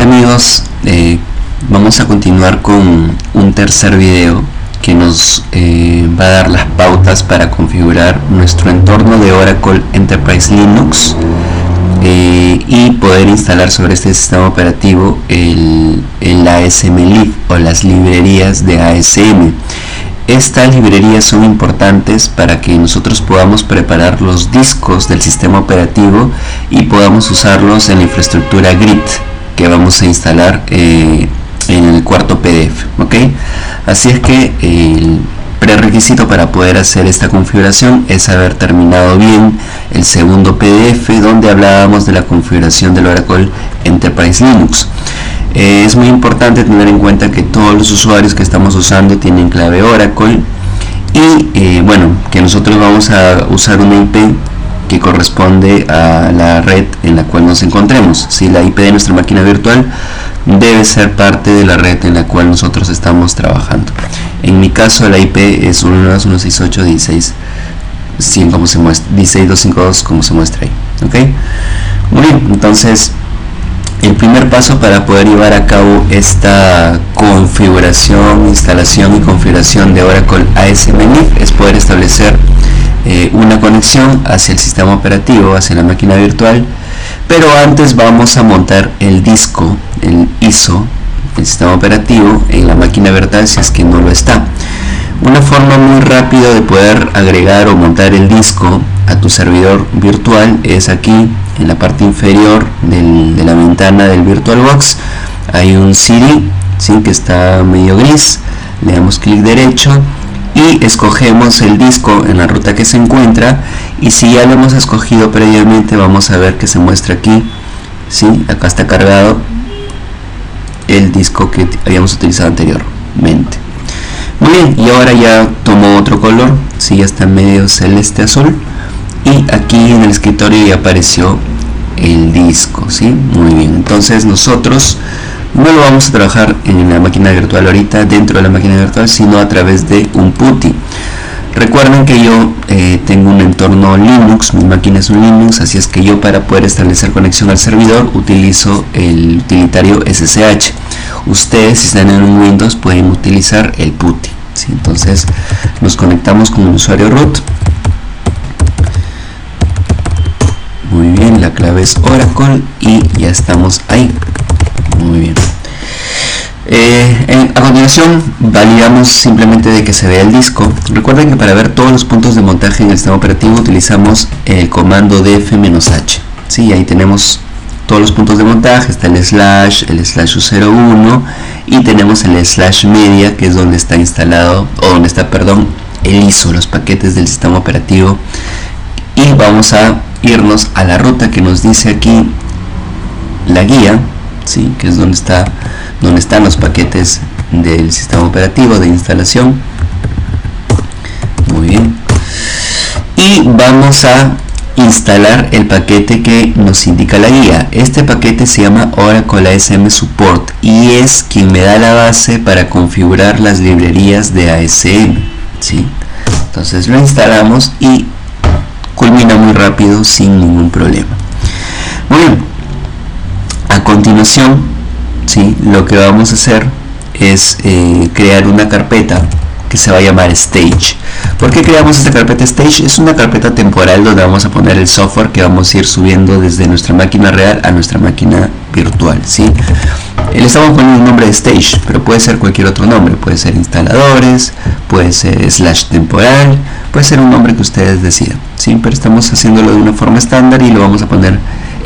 amigos, vamos a continuar con un tercer video que nos va a dar las pautas para configurar nuestro entorno de Oracle Enterprise Linux y poder instalar sobre este sistema operativo el ASMlib o las librerías de ASM. Estas librerías son importantes para que nosotros podamos preparar los discos del sistema operativo y podamos usarlos en la infraestructura grid que vamos a instalar en el cuarto PDF, ¿ok? Así es que el prerequisito para poder hacer esta configuración es haber terminado bien el segundo PDF donde hablábamos de la configuración del Oracle Enterprise Linux. Es muy importante tener en cuenta que todos los usuarios que estamos usando tienen clave Oracle y bueno, que nosotros vamos a usar una IP que corresponde a la red en la cual nos encontremos. Si la IP de nuestra máquina virtual debe ser parte de la red en la cual nosotros estamos trabajando. En mi caso la IP es 192.168.16.100 como se muestra, 16.252 como se muestra ahí, ¿ok? Muy bien, entonces el primer paso para poder llevar a cabo esta configuración, instalación y configuración de Oracle ASMlib es poder establecer una conexión hacia el sistema operativo, hacia la máquina virtual, pero antes vamos a montar el disco, el ISO, el sistema operativo en la máquina virtual si es que no lo está. Una forma muy rápida de poder agregar o montar el disco a tu servidor virtual es aquí en la parte inferior de la ventana del VirtualBox. Hay un CD, ¿sí?, que está medio gris. Le damos clic derecho y escogemos el disco en la ruta que se encuentra, y si ya lo hemos escogido previamente vamos a ver que se muestra aquí, ¿sí? Acá está cargado el disco que habíamos utilizado anteriormente. Muy bien, y ahora ya tomó otro color, ¿sí? Ya está medio celeste azul, y aquí en el escritorio ya apareció el disco, ¿sí? Muy bien, entonces nosotros no lo vamos a trabajar en la máquina virtual ahorita, dentro de la máquina virtual, sino a través de un PuTTY. Recuerden que yo tengo un entorno Linux, mi máquina es un Linux, así es que yo para poder establecer conexión al servidor utilizo el utilitario SSH. Ustedes, si están en un Windows, pueden utilizar el PuTTY, ¿sí? Entonces nos conectamos con el usuario root. Muy bien, la clave es Oracle y ya estamos ahí. Muy bien. A continuación validamos simplemente de que se vea el disco. Recuerden que para ver todos los puntos de montaje en el sistema operativo utilizamos el comando df-h. ¿Sí? Ahí tenemos todos los puntos de montaje, está el slash u01 y tenemos el slash media, que es donde está instalado, o donde está, perdón, el ISO, los paquetes del sistema operativo. Y vamos a irnos a la ruta que nos dice aquí la guía, ¿sí?, que es donde están los paquetes del sistema operativo de instalación. Muy bien, y vamos a instalar el paquete que nos indica la guía. Este paquete se llama Oracle ASM Support y es quien me da la base para configurar las librerías de ASM, ¿sí? Entonces lo instalamos y culmina muy rápido sin ningún problema. Muy bien, a continuación, ¿sí?, lo que vamos a hacer es crear una carpeta que se va a llamar Stage. ¿Por qué creamos esta carpeta Stage? Es una carpeta temporal donde vamos a poner el software que vamos a ir subiendo desde nuestra máquina real a nuestra máquina virtual, ¿sí? Le estamos poniendo un nombre de Stage, pero puede ser cualquier otro nombre, puede ser instaladores, puede ser slash temporal, puede ser un nombre que ustedes decidan, ¿sí? Pero estamos haciéndolo de una forma estándar y lo vamos a poner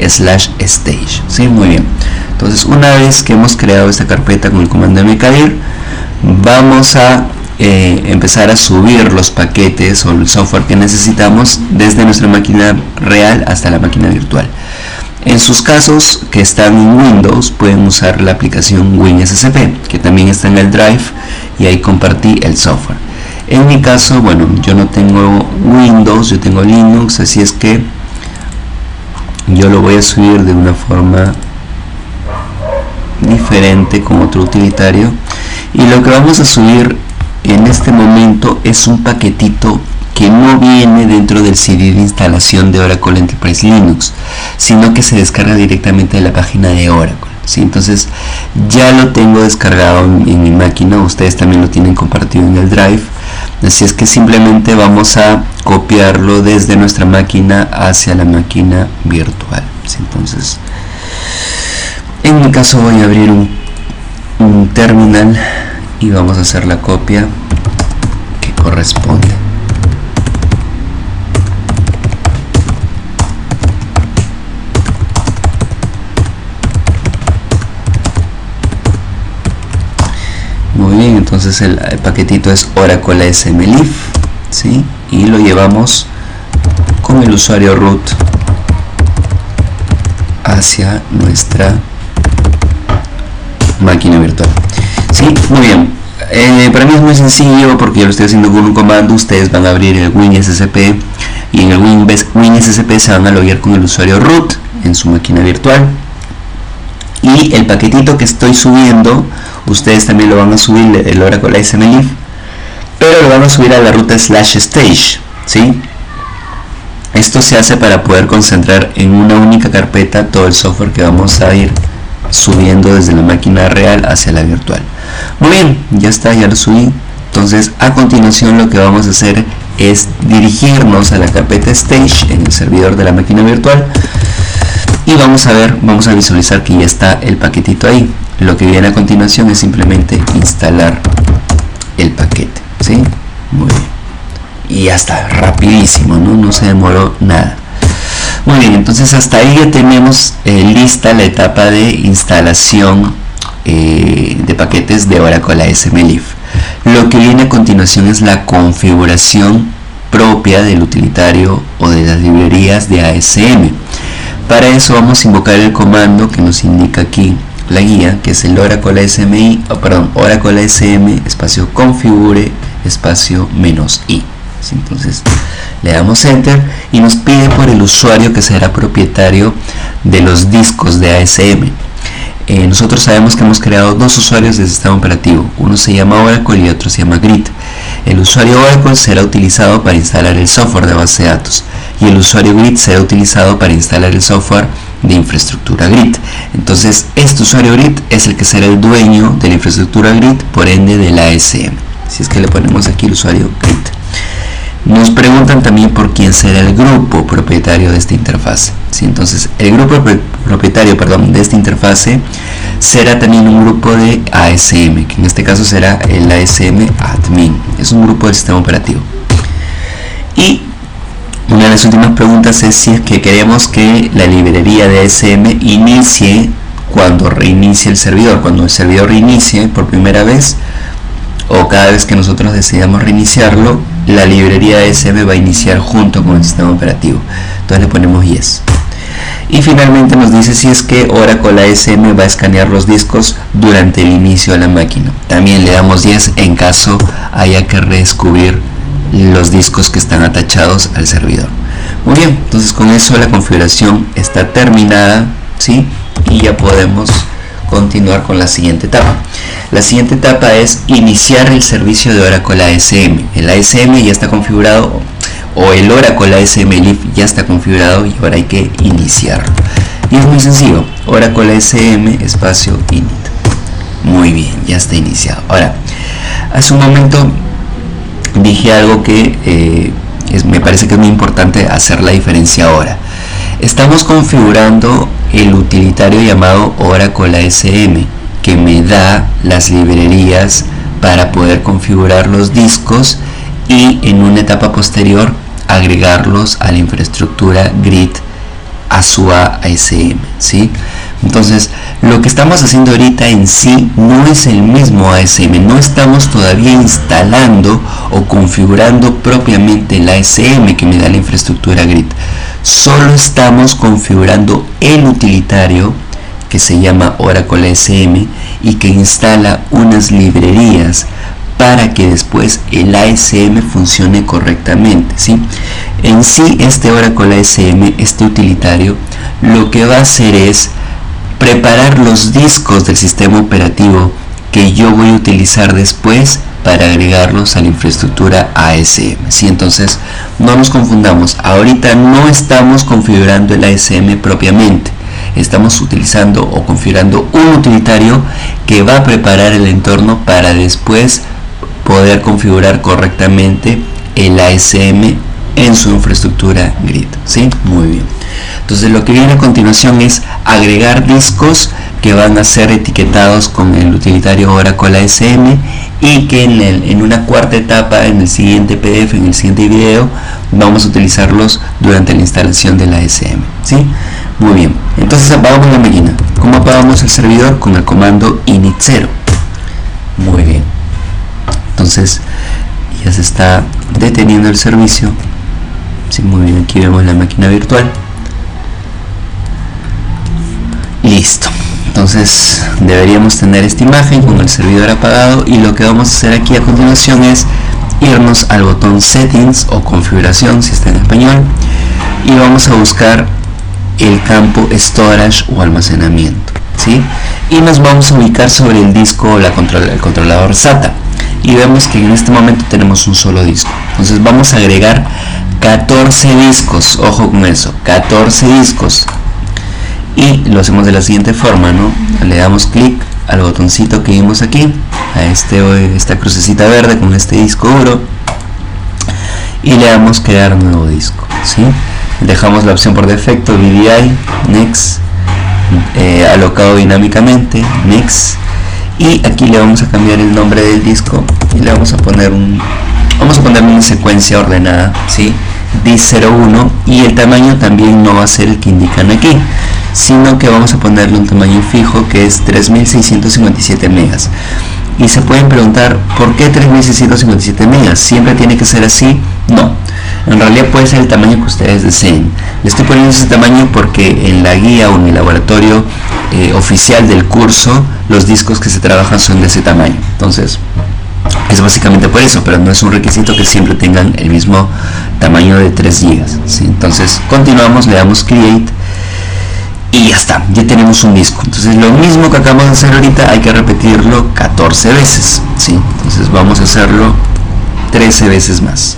slash stage, ¿sí? Muy bien, entonces una vez que hemos creado esta carpeta con el comando mkdir, vamos a empezar a subir los paquetes o el software que necesitamos desde nuestra máquina real hasta la máquina virtual. En sus casos que están en Windows pueden usar la aplicación WinSCP, que también está en el Drive, y ahí compartí el software. En mi caso, bueno, yo no tengo Windows, yo tengo Linux, así es que yo lo voy a subir de una forma diferente con otro utilitario, y lo que vamos a subir en este momento es un paquetito que no viene dentro del CD de instalación de Oracle Enterprise Linux, sino que se descarga directamente de la página de Oracle. ¿sí? Entonces ya lo tengo descargado en mi máquina, ustedes también lo tienen compartido en el Drive, así es que simplemente vamos a copiarlo desde nuestra máquina hacia la máquina virtual, ¿sí? Entonces en mi caso voy a abrir un terminal y vamos a hacer la copia que corresponde. Muy bien, entonces el paquetito es Oracle ASM Leaf, ¿sí? Y lo llevamos con el usuario root hacia nuestra máquina virtual. Sí, muy bien. Para mí es muy sencillo porque yo lo estoy haciendo con un comando. Ustedes van a abrir el WinSCP y en el WinSCP se van a loguear con el usuario root en su máquina virtual. Y el paquetito que estoy subiendo, ustedes también lo van a subir, el Oracle ASM Leaf, pero lo van a subir a la ruta /stage, ¿sí? Esto se hace para poder concentrar en una única carpeta todo el software que vamos a ir subiendo desde la máquina real hacia la virtual. Muy bien, ya está, ya lo subí. Entonces a continuación lo que vamos a hacer es dirigirnos a la carpeta stage en el servidor de la máquina virtual y vamos a visualizar que ya está el paquetito ahí. Lo que viene a continuación es simplemente instalar el paquete, ¿sí? Muy bien, y ya está, rapidísimo, no se demoró nada. Muy bien, entonces hasta ahí ya tenemos lista la etapa de instalación de paquetes de Oracle ASM Leaf. Lo que viene a continuación es la configuración propia del utilitario o de las librerías de ASM. Para eso vamos a invocar el comando que nos indica aquí la guía, que es el Oracle ASM espacio configure espacio -i. ¿Sí? Entonces le damos enter y nos pide por el usuario que será propietario de los discos de ASM. Nosotros sabemos que hemos creado dos usuarios del sistema operativo, uno se llama Oracle y otro se llama Grid. El usuario Oracle será utilizado para instalar el software de base de datos y el usuario Grid será utilizado para instalar el software de infraestructura Grid. Entonces este usuario Grid es el que será el dueño de la infraestructura Grid, por ende de la ASM. Si es que le ponemos aquí el usuario Grid. Nos preguntan también por quién será el grupo propietario de esta interfase, ¿sí? Entonces el grupo propietario de esta interfase será también un grupo de ASM, que en este caso será el ASM Admin, es un grupo del sistema operativo. Y una de las últimas preguntas es si es que queremos que la librería de ASM inicie cuando reinicie el servidor, cuando el servidor reinicie por primera vez o cada vez que nosotros decidamos reiniciarlo, la librería de ASM va a iniciar junto con el sistema operativo. Entonces le ponemos yes. Y finalmente nos dice si es que Oracle ASM va a escanear los discos durante el inicio de la máquina. También le damos yes en caso haya que redescubrir los discos que están atachados al servidor. Muy bien, entonces con eso la configuración está terminada, ¿sí? Y ya podemos continuar con la siguiente etapa. La siguiente etapa es iniciar el servicio de Oracle ASM. El ASM ya está configurado, o el Oracle ASM Leaf ya está configurado y ahora hay que iniciarlo. Y es muy sencillo, Oracle ASM espacio init. Muy bien, ya está iniciado. Ahora, hace un momento dije algo que me parece que es muy importante hacer la diferencia ahora. Estamos configurando el utilitario llamado Oracle ASM, que me da las librerías para poder configurar los discos y en una etapa posterior agregarlos a la infraestructura Grid a su ASM, ¿sí? Entonces lo que estamos haciendo ahorita en sí no es el mismo ASM, no estamos todavía instalando o configurando propiamente el ASM que me da la infraestructura Grid, solo estamos configurando el utilitario que se llama Oracle ASM y que instala unas librerías para que después el ASM funcione correctamente, ¿sí? En sí este Oracle ASM, este utilitario, lo que va a hacer es preparar los discos del sistema operativo que yo voy a utilizar después para agregarlos a la infraestructura ASM, ¿sí? Entonces no nos confundamos, ahorita no estamos configurando el ASM propiamente, estamos utilizando o configurando un utilitario que va a preparar el entorno para después poder configurar correctamente el ASM en su infraestructura grid, ¿sí? Muy bien. Entonces lo que viene a continuación es agregar discos que van a ser etiquetados con el utilitario Oracle ASM, y que en una cuarta etapa, en el siguiente PDF, en el siguiente video, vamos a utilizarlos durante la instalación del ASM, ¿sí? Muy bien. Entonces apagamos la máquina. ¿Cómo apagamos el servidor? Con el comando init 0. Muy bien. Entonces ya se está deteniendo el servicio. Sí, muy bien. Aquí vemos la máquina virtual. Listo. Entonces deberíamos tener esta imagen con el servidor apagado, y lo que vamos a hacer aquí a continuación es irnos al botón settings o configuración si está en español, y vamos a buscar el campo storage o almacenamiento, ¿sí? Y nos vamos a ubicar sobre el disco o el controlador SATA, y vemos que en este momento tenemos un solo disco. Entonces vamos a agregar 14 discos, ojo con eso, 14 discos. Y lo hacemos de la siguiente forma, ¿no? Le damos clic al botoncito que vimos aquí, a esta crucecita verde con este disco duro, y le damos crear nuevo disco, ¿sí? Dejamos la opción por defecto VDI, Next, alocado dinámicamente, Next, y aquí le vamos a cambiar el nombre del disco y le vamos a poner una secuencia ordenada, ¿sí? Disk01, y el tamaño también no va a ser el que indican aquí, sino que vamos a ponerle un tamaño fijo que es 3657 megas. Y se pueden preguntar, ¿por qué 3657 megas? ¿Siempre tiene que ser así? No, en realidad puede ser el tamaño que ustedes deseen. Le estoy poniendo ese tamaño porque en la guía o en el laboratorio oficial del curso, los discos que se trabajan son de ese tamaño. Entonces es básicamente por eso, pero no es un requisito que siempre tengan el mismo tamaño de 3 GB, ¿sí? Entonces continuamos, le damos create y ya está, ya tenemos un disco. Entonces lo mismo que acabamos de hacer ahorita hay que repetirlo 14 veces, ¿sí? Entonces vamos a hacerlo 13 veces más.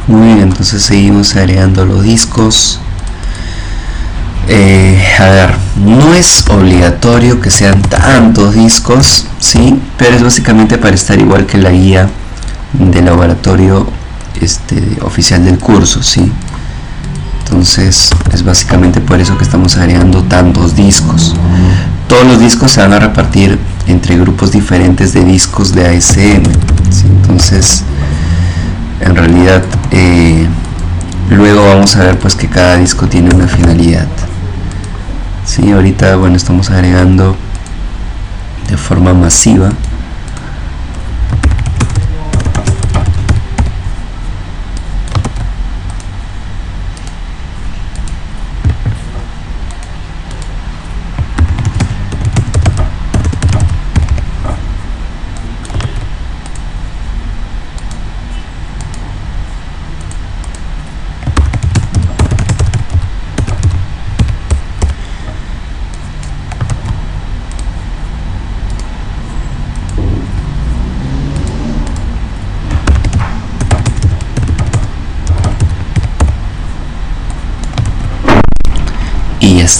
Muy bien, entonces seguimos agregando los discos. A ver, no es obligatorio que sean tantos discos, ¿sí? Pero es básicamente para estar igual que la guía del laboratorio oficial del curso, ¿sí? Entonces es básicamente por eso que estamos agregando tantos discos. Todos los discos se van a repartir entre grupos diferentes de discos de ASM, ¿sí? Entonces en realidad luego vamos a ver pues que cada disco tiene una finalidad. Sí, ahorita bueno, estamos agregando de forma masiva.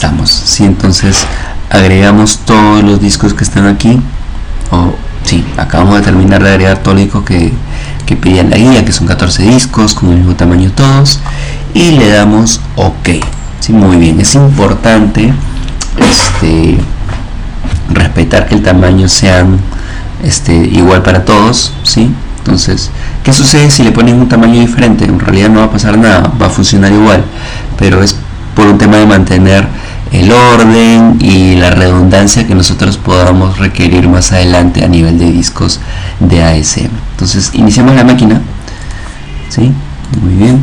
estamos, ¿sí? Entonces agregamos todos los discos que están aquí, sí, acabamos de terminar de agregar todos los discos que pedían la guía, que son 14 discos con el mismo tamaño todos, y le damos OK. Sí, muy bien, es importante respetar que el tamaño sea igual para todos, ¿sí? Entonces, ¿qué sucede si le ponen un tamaño diferente? En realidad no va a pasar nada, va a funcionar igual, pero es por un tema de mantener el orden y la redundancia que nosotros podamos requerir más adelante a nivel de discos de ASM. Entonces iniciamos la máquina, ¿sí? Muy bien.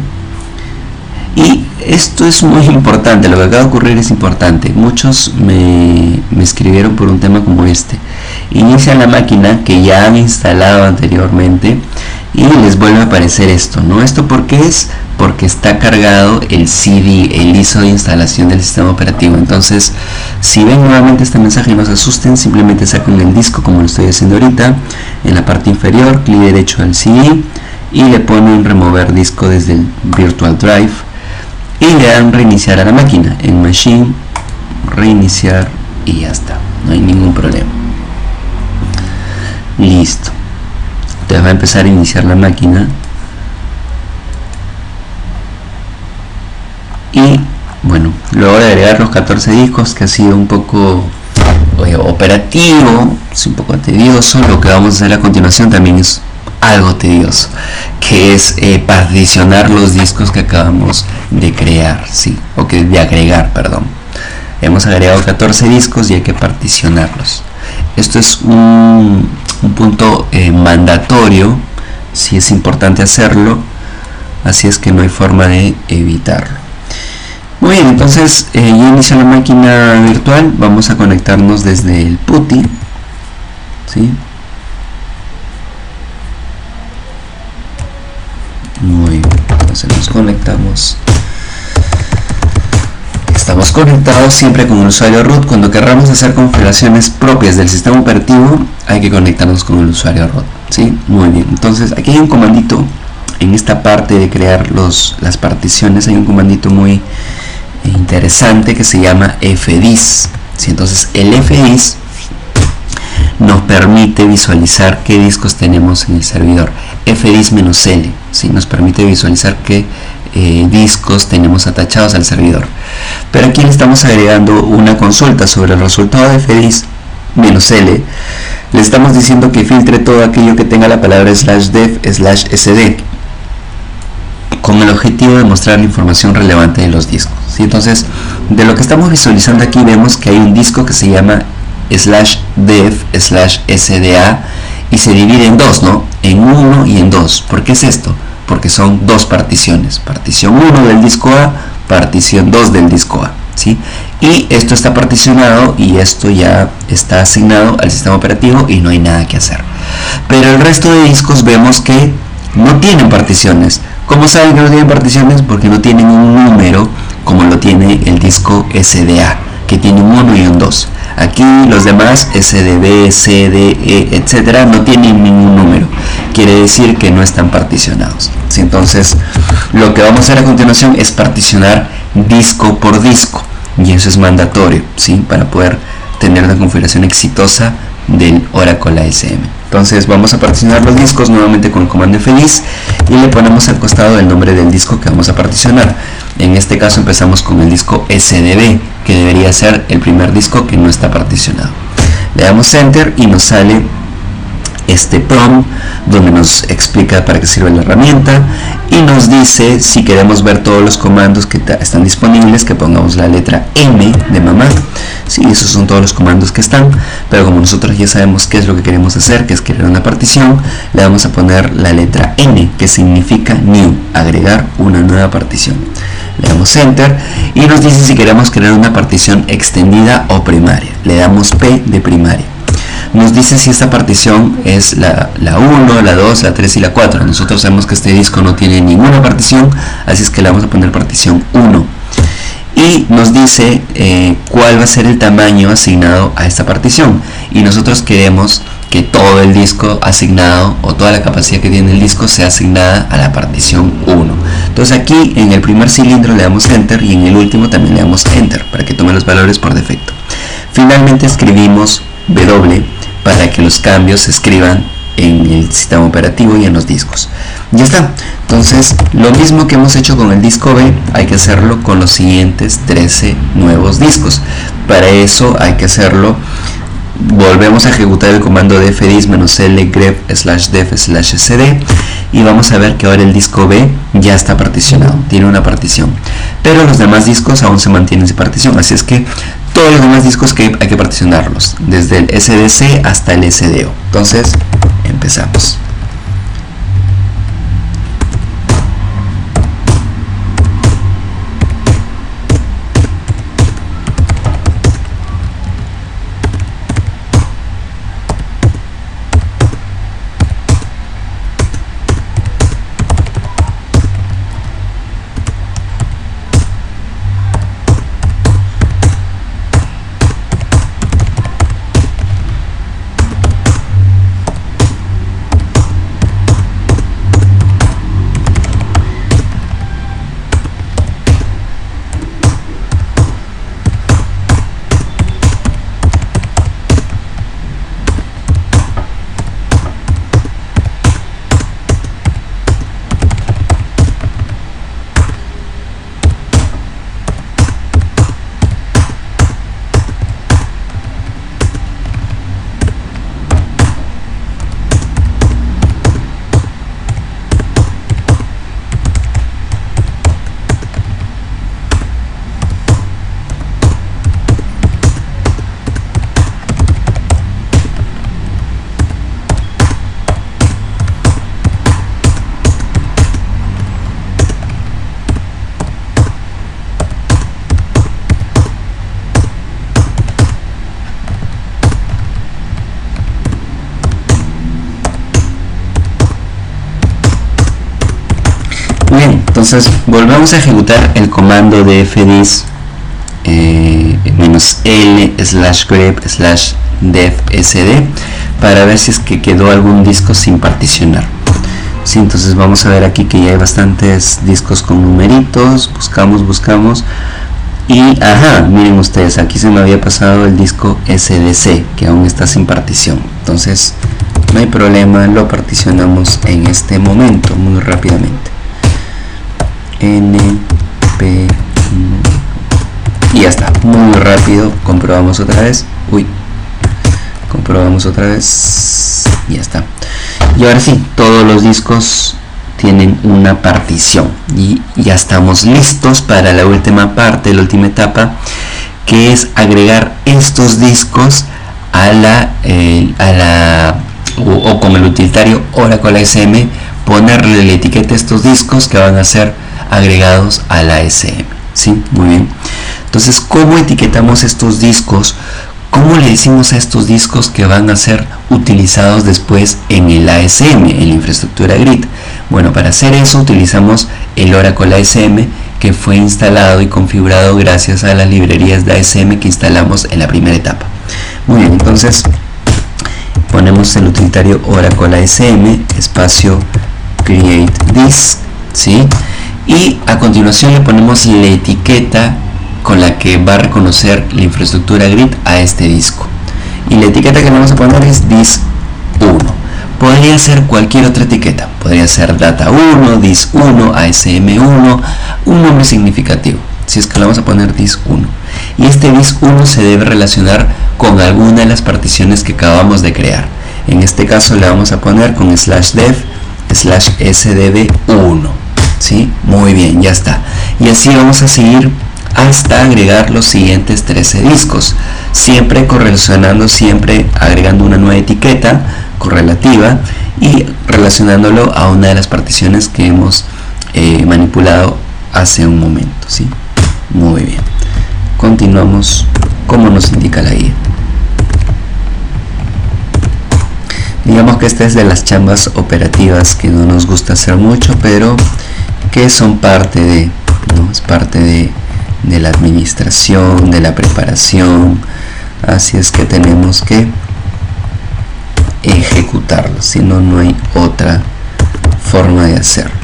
Y esto es muy importante, lo que acaba de ocurrir es importante. Muchos me escribieron por un tema como este. Inician la máquina que ya han instalado anteriormente y les vuelve a aparecer esto, ¿no? ¿Esto por qué es? Porque está cargado el CD, el ISO de instalación del sistema operativo. Entonces, si ven nuevamente este mensaje, no se asusten, simplemente sacan el disco como lo estoy haciendo ahorita, en la parte inferior, clic derecho al CD y le ponen remover disco desde el Virtual Drive y le dan reiniciar a la máquina, en Machine, reiniciar y ya está, no hay ningún problema. Listo. Entonces va a empezar a iniciar la máquina y bueno, luego de agregar los 14 discos, que ha sido un poco operativo, es un poco tedioso, lo que vamos a hacer a continuación también es algo tedioso, que es particionar los discos que acabamos de crear, ¿sí? De agregar, perdón. Hemos agregado 14 discos y hay que particionarlos. Esto es un punto mandatorio, sí es importante hacerlo, así es que no hay forma de evitarlo. Muy bien, entonces ya inició la máquina virtual, vamos a conectarnos desde el PuTTY, ¿sí? Muy bien, entonces nos conectamos. Estamos conectados siempre con el usuario root. Cuando querramos hacer configuraciones propias del sistema operativo, hay que conectarnos con el usuario root, ¿sí? Muy bien, entonces aquí hay un comandito en esta parte de crear las particiones. Hay un comandito muy interesante que se llama fdis, ¿sí? Entonces el fdis nos permite visualizar qué discos tenemos en el servidor. fdis-l, ¿sí? Nos permite visualizar qué discos tenemos atachados al servidor. Pero aquí le estamos agregando una consulta sobre el resultado de fdis-l. Le estamos diciendo que filtre todo aquello que tenga la palabra /dev/sd con el objetivo de mostrar la información relevante de los discos, ¿sí? Entonces, de lo que estamos visualizando aquí vemos que hay un disco que se llama /dev/sda y se divide en dos, ¿no? En 1 y en 2. ¿Por qué es esto? Porque son dos particiones, partición 1 del disco A, partición 2 del disco A, ¿sí? Y esto está particionado y esto ya está asignado al sistema operativo y no hay nada que hacer. Pero el resto de discos vemos que no tienen particiones. ¿Cómo saben que no tienen particiones? Porque no tienen un número como lo tiene el disco SDA, que tiene un 1 y un 2. Aquí los demás, SDB, CDE, etcétera, no tienen ningún número. Quiere decir que no están particionados, ¿sí? Entonces, lo que vamos a hacer a continuación es particionar disco por disco. Y eso es mandatorio, ¿sí? Para poder tener una configuración exitosa del Oracle ASM. Entonces vamos a particionar los discos nuevamente con el comando fdis y le ponemos al costado el nombre del disco que vamos a particionar. En este caso empezamos con el disco SDB, que debería ser el primer disco que no está particionado. Le damos Enter y nos sale este prompt donde nos explica para qué sirve la herramienta y nos dice si queremos ver todos los comandos que están disponibles, que pongamos la letra M de mamá. Sí, esos son todos los comandos que están, pero como nosotros ya sabemos qué es lo que queremos hacer, que es crear una partición, le vamos a poner la letra N, que significa new, agregar una nueva partición. Le damos Enter y nos dice si queremos crear una partición extendida o primaria. Le damos P de primaria. Nos dice si esta partición es la 1, la 2, la 3 y la 4. Nosotros sabemos que este disco no tiene ninguna partición, así es que le vamos a poner partición 1. Y nos dice cuál va a ser el tamaño asignado a esta partición. Y nosotros queremos que todo el disco asignado o toda la capacidad que tiene el disco sea asignada a la partición 1. Entonces aquí en el primer cilindro le damos Enter y en el último también le damos Enter para que tome los valores por defecto. Finalmente escribimos W para que los cambios se escriban en el sistema operativo y en los discos. Ya está. Entonces lo mismo que hemos hecho con el disco B hay que hacerlo con los siguientes 13 nuevos discos. Para eso hay que hacerlo, volvemos a ejecutar el comando de fdisk-l grep/dev/sd y vamos a ver que ahora el disco B ya está particionado, tiene una partición, pero los demás discos aún se mantienen sin partición, así es que todos los demás discos que hay que particionarlos, desde el SDC hasta el SDO. Entonces empezamos. Bien, entonces volvemos a ejecutar el comando de fdisk-l/grep/devsd para ver si es que quedó algún disco sin particionar. Sí, entonces vamos a ver aquí que ya hay bastantes discos con numeritos, buscamos y ajá, miren ustedes, aquí se me había pasado el disco SDC que aún está sin partición. Entonces no hay problema, lo particionamos en este momento muy rápidamente. NP y ya está, muy rápido. Comprobamos otra vez, comprobamos otra vez, ya está. Y ahora sí, todos los discos tienen una partición y ya estamos listos para la última parte, la última etapa, que es agregar estos discos a o con el utilitario Oracle ASM, ponerle la etiqueta a estos discos que van a ser agregados a la ASM. ¿Sí? Muy bien. Entonces, ¿cómo etiquetamos estos discos? ¿Cómo le decimos a estos discos que van a ser utilizados después en el ASM, en la infraestructura GRID? Bueno, para hacer eso utilizamos el Oracle ASM, que fue instalado y configurado gracias a las librerías de ASM que instalamos en la primera etapa. Muy bien, entonces ponemos el utilitario Oracle ASM espacio create disk, ¿sí? Y a continuación le ponemos la etiqueta con la que va a reconocer la infraestructura GRID a este disco. Y la etiqueta que le vamos a poner es disk 1. Podría ser cualquier otra etiqueta. Podría ser data 1, disk 1, ASM 1, un nombre significativo. Si es que le vamos a poner disk 1. Y este disk 1 se debe relacionar con alguna de las particiones que acabamos de crear. En este caso le vamos a poner con /dev/sdb1. ¿Sí? Muy bien, ya está. Y así vamos a seguir hasta agregar los siguientes 13 discos, siempre correlacionando, siempre agregando una nueva etiqueta correlativa y relacionándolo a una de las particiones que hemos manipulado hace un momento. ¿Sí? Muy bien, continuamos como nos indica la guía. Digamos que esta es de las chambas operativas que no nos gusta hacer mucho, pero que son parte de, ¿no? Es parte de la administración, de la preparación, así es que tenemos que ejecutarlo, si no, no hay otra forma de hacerlo.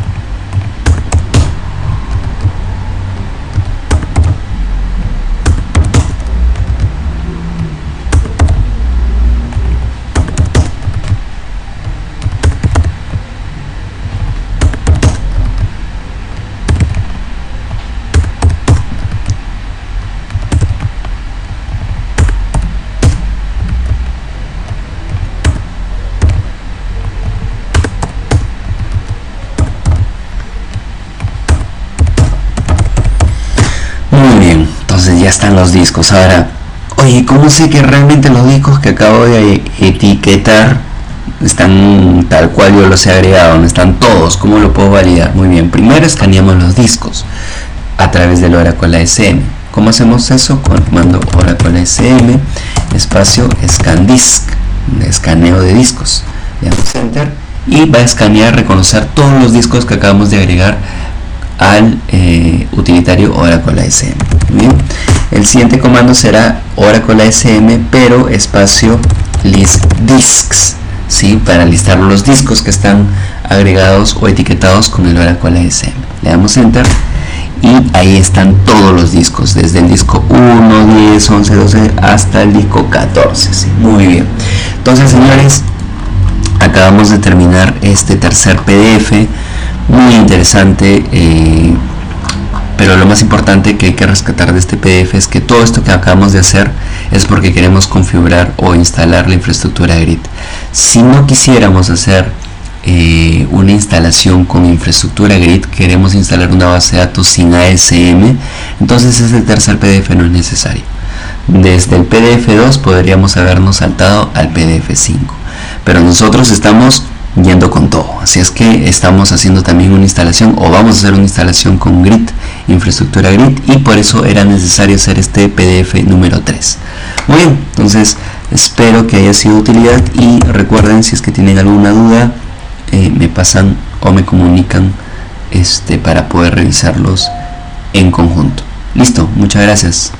ya están los discos. Ahora, oye, ¿cómo sé que realmente los discos que acabo de etiquetar están tal cual yo los he agregado? ¿No están todos? ¿Cómo lo puedo validar? Muy bien, primero escaneamos los discos a través del Oracle ASM. ¿Cómo hacemos eso? Con el comando Oracle ASM espacio ScanDisk, escaneo de discos. Le damos Enter y va a escanear, reconocer todos los discos que acabamos de agregar al utilitario Oracle ASM. Bien. El siguiente comando será Oracle ASM pero espacio list disks, ¿sí? Para listar los discos que están agregados o etiquetados con el Oracle ASM. Le damos Enter y ahí están todos los discos, desde el disco 1, 10, 11, 12 hasta el disco 14. ¿Sí? Muy bien. Entonces, señores, acabamos de terminar este tercer PDF, muy interesante, pero lo más importante que hay que rescatar de este PDF es que todo esto que acabamos de hacer es porque queremos configurar o instalar la infraestructura Grid. Si no quisiéramos hacer una instalación con infraestructura Grid, queremos instalar una base de datos sin ASM, entonces este tercer PDF no es necesario. Desde el PDF 2 podríamos habernos saltado al PDF 5, pero nosotros estamos yendo con todo, así es que estamos haciendo también una instalación, o vamos a hacer una instalación con Grid, infraestructura Grid, y por eso era necesario hacer este PDF número 3. Muy bien, entonces espero que haya sido de utilidad y recuerden, si es que tienen alguna duda, me pasan o me comunican para poder revisarlos en conjunto. Listo, muchas gracias.